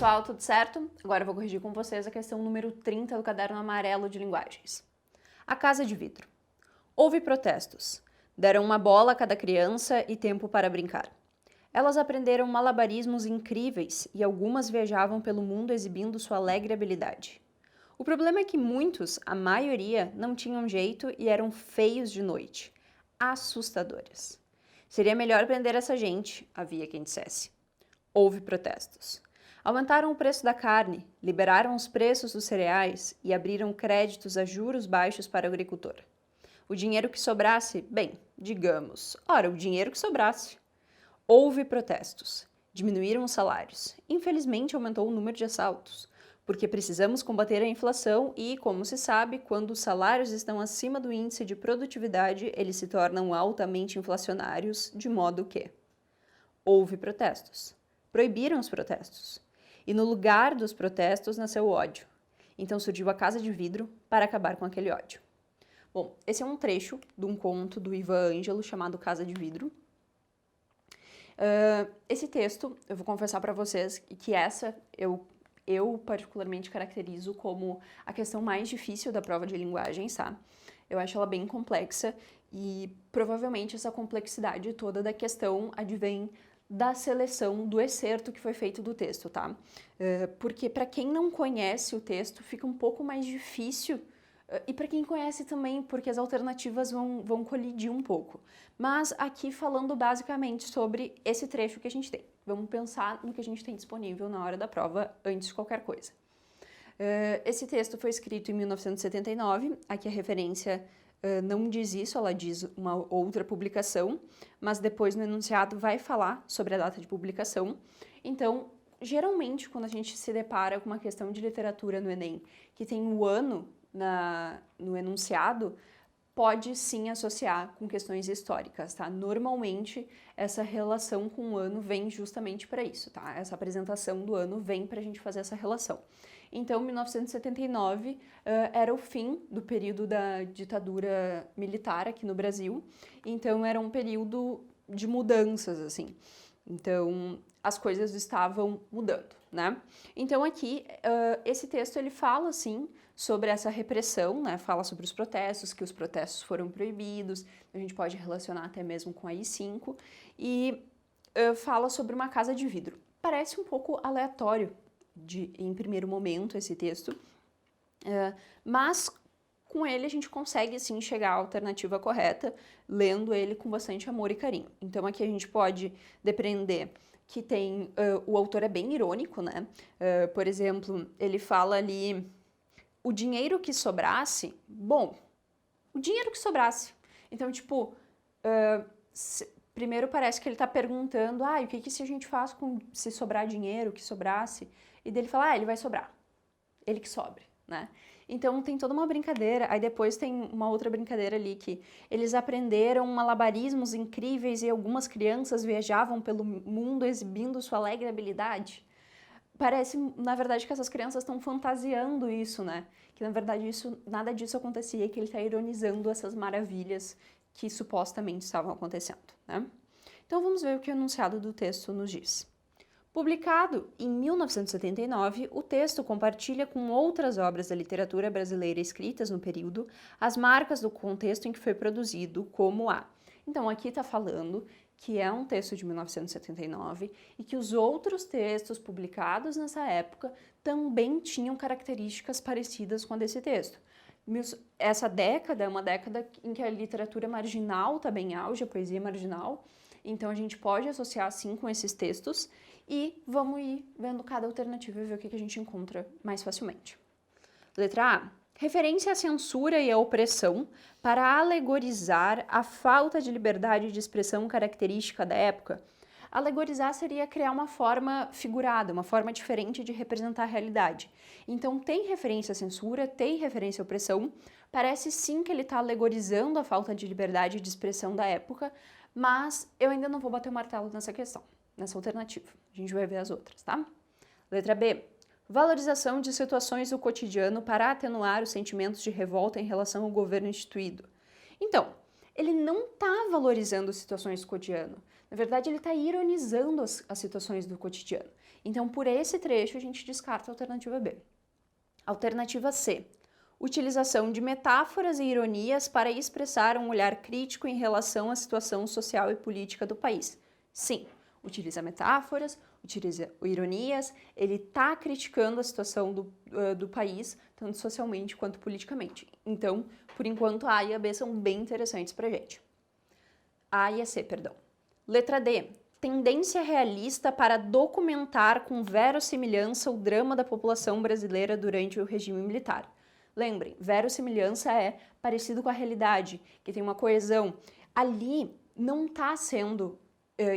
pessoal, tudo certo? Agora eu vou corrigir com vocês a questão número 30 do caderno amarelo de linguagens. A casa de vidro. Houve protestos. Deram uma bola a cada criança e tempo para brincar. Elas aprenderam malabarismos incríveis e algumas viajavam pelo mundo exibindo sua alegre habilidade. O problema é que muitos, a maioria, não tinham jeito e eram feios de noite. Assustadores. Seria melhor prender essa gente, havia quem dissesse. Houve protestos. Aumentaram o preço da carne, liberaram os preços dos cereais e abriram créditos a juros baixos para o agricultor. O dinheiro que sobrasse, bem, digamos, o dinheiro que sobrasse. Houve protestos. Diminuíram os salários. Infelizmente aumentou o número de assaltos, porque precisamos combater a inflação e, como se sabe, quando os salários estão acima do índice de produtividade, eles se tornam altamente inflacionários, de modo que houve protestos. Proibiram os protestos. E no lugar dos protestos nasceu o ódio. Então surgiu a Casa de Vidro para acabar com aquele ódio. Bom, esse é um trecho de um conto do Ivan Ângelo chamado Casa de Vidro. Esse texto, eu vou confessar para vocês que essa eu particularmente caracterizo como a questão mais difícil da prova de linguagens, tá? Eu acho ela bem complexa e provavelmente essa complexidade toda da questão advém da seleção do excerto que foi feito do texto, tá? Porque para quem não conhece o texto fica um pouco mais difícil e para quem conhece também, porque as alternativas vão colidir um pouco. Mas aqui falando basicamente sobre esse trecho que a gente tem. Vamos pensar no que a gente tem disponível na hora da prova antes de qualquer coisa. Esse texto foi escrito em 1979, aqui a referência não diz isso, ela diz uma outra publicação, mas depois no enunciado vai falar sobre a data de publicação. Então, geralmente, quando a gente se depara com uma questão de literatura no Enem, que tem o ano no enunciado, pode sim associar com questões históricas, tá? Normalmente, essa relação com o ano vem justamente para isso, tá? Essa apresentação do ano vem para a gente fazer essa relação. Então, 1979 era o fim do período da ditadura militar aqui no Brasil, então era um período de mudanças, assim. Então, as coisas estavam mudando, né? Então, aqui, esse texto, ele fala, assim, sobre essa repressão, né? Fala sobre os protestos, que os protestos foram proibidos, a gente pode relacionar até mesmo com a AI-5, e fala sobre uma casa de vidro. Parece um pouco aleatório, em primeiro momento, esse texto, mas com ele a gente consegue, sim, chegar à alternativa correta, lendo ele com bastante amor e carinho. Então aqui a gente pode depreender que tem, o autor é bem irônico, né? Por exemplo, ele fala ali, o dinheiro que sobrasse, bom, o dinheiro que sobrasse. Então, tipo, primeiro parece que ele tá perguntando, o que se a gente faz se sobrar dinheiro, que sobrasse? E dele fala, ele vai sobrar. Ele que sobre, né? Então tem toda uma brincadeira, aí depois tem uma outra brincadeira ali que eles aprenderam malabarismos incríveis e algumas crianças viajavam pelo mundo exibindo sua alegre habilidade. Parece, na verdade, que essas crianças estão fantasiando isso, né? Que na verdade nada disso acontecia e que ele está ironizando essas maravilhas que supostamente estavam acontecendo, né? Então vamos ver o que o enunciado do texto nos diz. Publicado em 1979, o texto compartilha com outras obras da literatura brasileira escritas no período as marcas do contexto em que foi produzido, como a... Então, aqui está falando que é um texto de 1979 e que os outros textos publicados nessa época também tinham características parecidas com a desse texto. Essa década é uma década em que a literatura marginal está bem em auge, a poesia marginal, então a gente pode associar sim com esses textos e vamos ir vendo cada alternativa e ver o que a gente encontra mais facilmente. Letra A. Referência à censura e à opressão para alegorizar a falta de liberdade de expressão característica da época. Alegorizar seria criar uma forma figurada, uma forma diferente de representar a realidade. Então tem referência à censura, tem referência à opressão, parece sim que ele está alegorizando a falta de liberdade de expressão da época, mas eu ainda não vou bater o martelo nessa questão, nessa alternativa. A gente vai ver as outras, tá? Letra B. Valorização de situações do cotidiano para atenuar os sentimentos de revolta em relação ao governo instituído. Então, ele não está valorizando situações do cotidiano. Na verdade, ele está ironizando as situações do cotidiano. Então, por esse trecho, a gente descarta a alternativa B. Alternativa C. Utilização de metáforas e ironias para expressar um olhar crítico em relação à situação social e política do país. Sim, utiliza metáforas, utiliza ironias, ele está criticando a situação do país, tanto socialmente quanto politicamente. Então, por enquanto, a A e a B são bem interessantes para a gente. A e a C, perdão. Letra D. Tendência realista para documentar com verossimilhança o drama da população brasileira durante o regime militar. Lembrem, verossimilhança é parecido com a realidade, que tem uma coesão. Ali não está sendo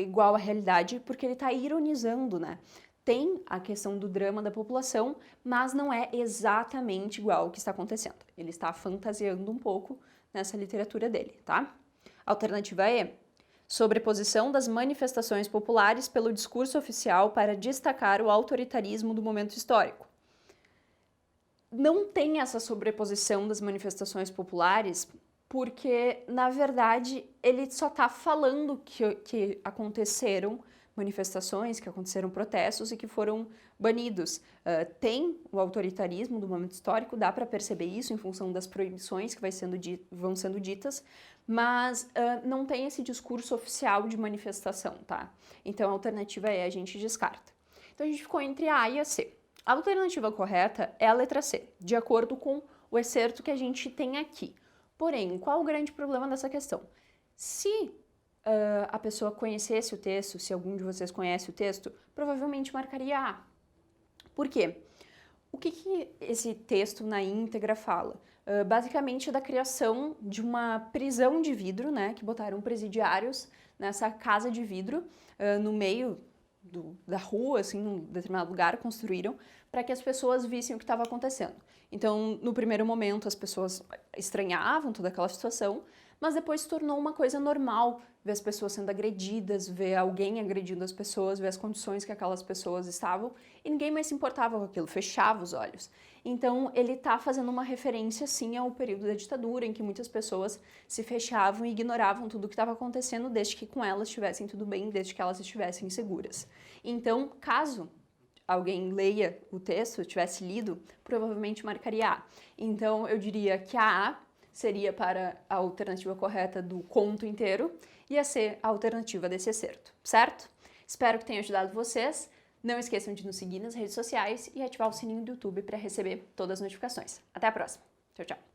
igual à realidade porque ele está ironizando, né? Tem a questão do drama da população, mas não é exatamente igual ao que está acontecendo. Ele está fantasiando um pouco nessa literatura dele, tá? Alternativa E. Sobreposição das manifestações populares pelo discurso oficial para destacar o autoritarismo do momento histórico. Não tem essa sobreposição das manifestações populares porque, na verdade, ele só está falando que aconteceram manifestações, que aconteceram protestos e que foram banidos. Tem o autoritarismo do momento histórico, dá para perceber isso em função das proibições que vão sendo ditas, mas não tem esse discurso oficial de manifestação, tá? Então, a alternativa E a gente descarta. Então, a gente ficou entre a A e a C. A alternativa correta é a letra C, de acordo com o excerto que a gente tem aqui. Porém, qual o grande problema dessa questão? Se a pessoa conhecesse o texto, se algum de vocês conhece o texto, provavelmente marcaria A. Por quê? O que esse texto na íntegra fala? Basicamente da criação de uma prisão de vidro, né, que botaram presidiários nessa casa de vidro no meio da rua, assim, num determinado lugar, construíram para que as pessoas vissem o que estava acontecendo. Então, no primeiro momento, as pessoas estranhavam toda aquela situação, mas depois se tornou uma coisa normal ver as pessoas sendo agredidas, ver alguém agredindo as pessoas, ver as condições que aquelas pessoas estavam, e ninguém mais se importava com aquilo, fechava os olhos. Então, ele está fazendo uma referência, sim, ao período da ditadura, em que muitas pessoas se fechavam e ignoravam tudo o que estava acontecendo, desde que com elas estivessem tudo bem, desde que elas estivessem seguras. Então, caso alguém leia o texto, tivesse lido, provavelmente marcaria A. Então, eu diria que a A seria para a alternativa correta do conto inteiro e a C a alternativa desse excerto, certo? Espero que tenha ajudado vocês. Não esqueçam de nos seguir nas redes sociais e ativar o sininho do YouTube para receber todas as notificações. Até a próxima. Tchau, tchau.